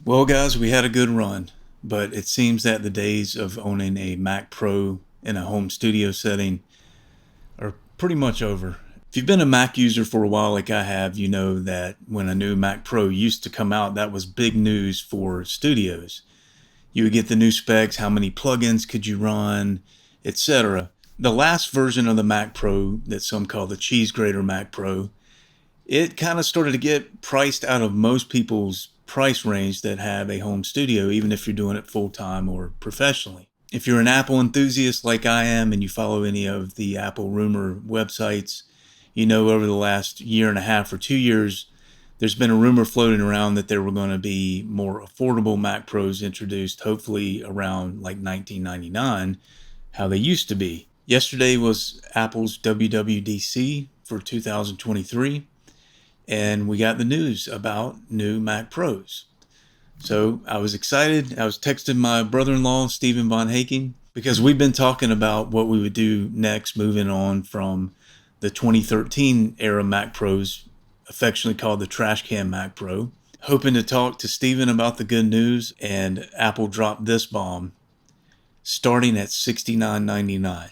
Well, guys, we had a good run, but it seems that the days of owning a Mac Pro in a home studio setting are pretty much over. If you've been a Mac user for a while, like I have, you know that when a new Mac Pro used to come out, that was big news for studios. You would get the new specs, how many plugins could you run, etc. The last version of the Mac Pro, that some call the cheese grater Mac Pro, it kind of started to get priced out of most people's price range that have a home studio, even if you're doing it full time or professionally. If you're an Apple enthusiast like I am and you follow any of the Apple rumor websites, you know over the last year and a half or 2 years, there's been a rumor floating around that there were going to be more affordable Mac Pros introduced, hopefully around like 1999, how they used to be. Yesterday was Apple's WWDC for 2023, and we got the news about new Mac Pros. So I was excited. I was texting my brother-in-law, Stephen Von Haking, because we've been talking about what we would do next, moving on from the 2013 era Mac Pros, affectionately called the Trash Can Mac Pro. Hoping to talk to Stephen about the good news, and Apple dropped this bomb, starting at $69.99.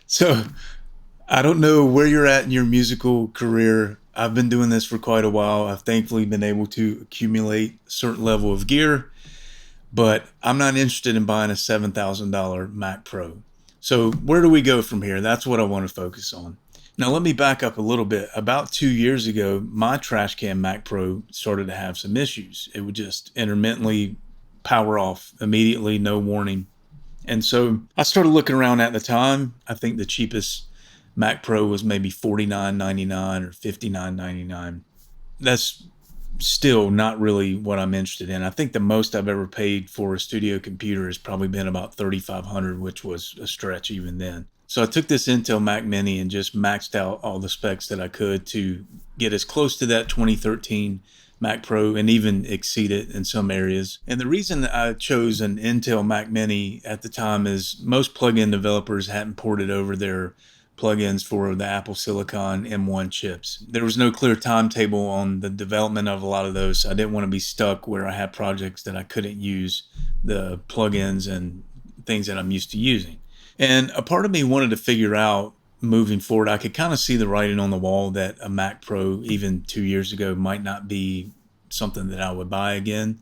So I don't know where you're at in your musical career. I've been doing this for quite a while. I've thankfully been able to accumulate a certain level of gear, but I'm not interested in buying a $7,000 Mac Pro. So where do we go from here? That's what I want to focus on. Now let me back up a little bit. About 2 years ago, my trash can Mac Pro started to have some issues. It would just intermittently power off immediately, no warning. And so I started looking around at the time. I think the cheapest Mac Pro was maybe $49.99 or $59.99. That's still not really what I'm interested in. I think the most I've ever paid for a studio computer has probably been about $3,500, which was a stretch even then. So I took this Intel Mac Mini and just maxed out all the specs that I could to get as close to that 2013 Mac Pro and even exceed it in some areas. And the reason I chose an Intel Mac Mini at the time is most plugin developers hadn't ported over their plugins for the Apple Silicon M1 chips. There was no clear timetable on the development of a lot of those, so I didn't want to be stuck where I had projects that I couldn't use the plugins and things that I'm used to using. And a part of me wanted to figure out moving forward, I could kind of see the writing on the wall that a Mac Pro, even 2 years ago, might not be something that I would buy again.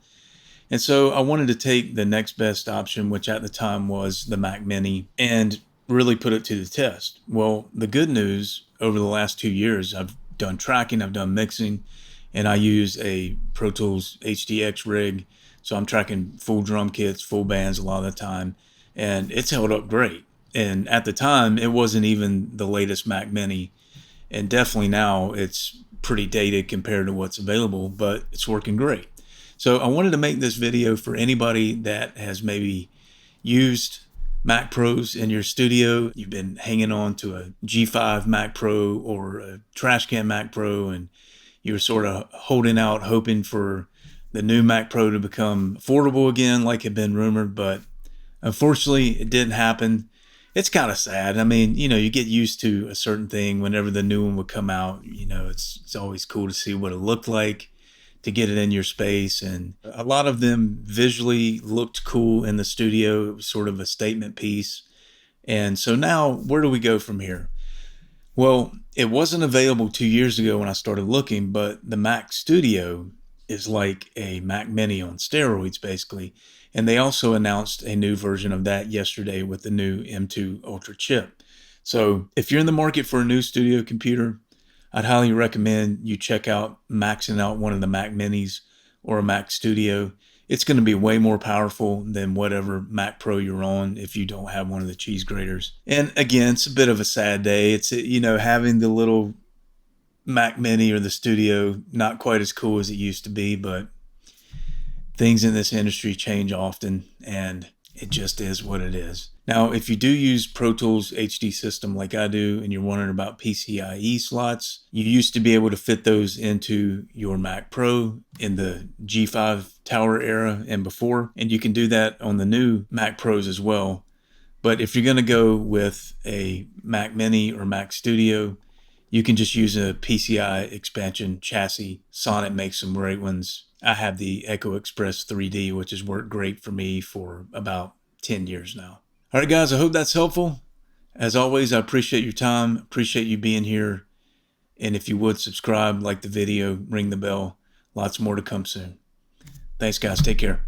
And so I wanted to take the next best option, which at the time was the Mac Mini, and really put it to the test. Well, the good news over the last 2 years, I've done tracking, I've done mixing, and I use a Pro Tools HDX rig. So I'm tracking full drum kits, full bands a lot of the time, and it's held up great. And at the time, it wasn't even the latest Mac Mini, and definitely now it's pretty dated compared to what's available, but it's working great. So I wanted to make this video for anybody that has maybe used Mac Pros in your studio. You've been hanging on to a G5 Mac Pro or a trash can Mac Pro, and you're sort of holding out, hoping for the new Mac Pro to become affordable again, like had been rumored, but unfortunately it didn't happen. It's kind of sad. I mean, you get used to a certain thing whenever the new one would come out. It's always cool to see what it looked like, to get it in your space. And a lot of them visually looked cool in the studio. It was sort of a statement piece. And so now, where do we go from here? Well, it wasn't available 2 years ago when I started looking, but the Mac Studio is like a Mac Mini on steroids, basically. And they also announced a new version of that yesterday with the new M2 Ultra chip. So if you're in the market for a new studio computer, I'd highly recommend you check out maxing out one of the Mac Minis or a Mac Studio. It's going to be way more powerful than whatever Mac Pro you're on if you don't have one of the cheese graters. And again, it's a bit of a sad day. It's, having the little Mac Mini or the Studio, not quite as cool as it used to be, but things in this industry change often, and it just is what it is. Now, if you do use Pro Tools HD system like I do, and you're wondering about PCIe slots, you used to be able to fit those into your Mac Pro in the G5 Tower era and before, and you can do that on the new Mac Pros as well. But if you're going to go with a Mac Mini or Mac Studio, you can just use a PCI expansion chassis. Sonnet makes some great ones. I have the Echo Express 3D, which has worked great for me for about 10 years now. All right, guys, I hope that's helpful. As always, I appreciate your time, appreciate you being here. And if you would subscribe, like the video, ring the bell. Lots more to come soon. Thanks, guys. Take care.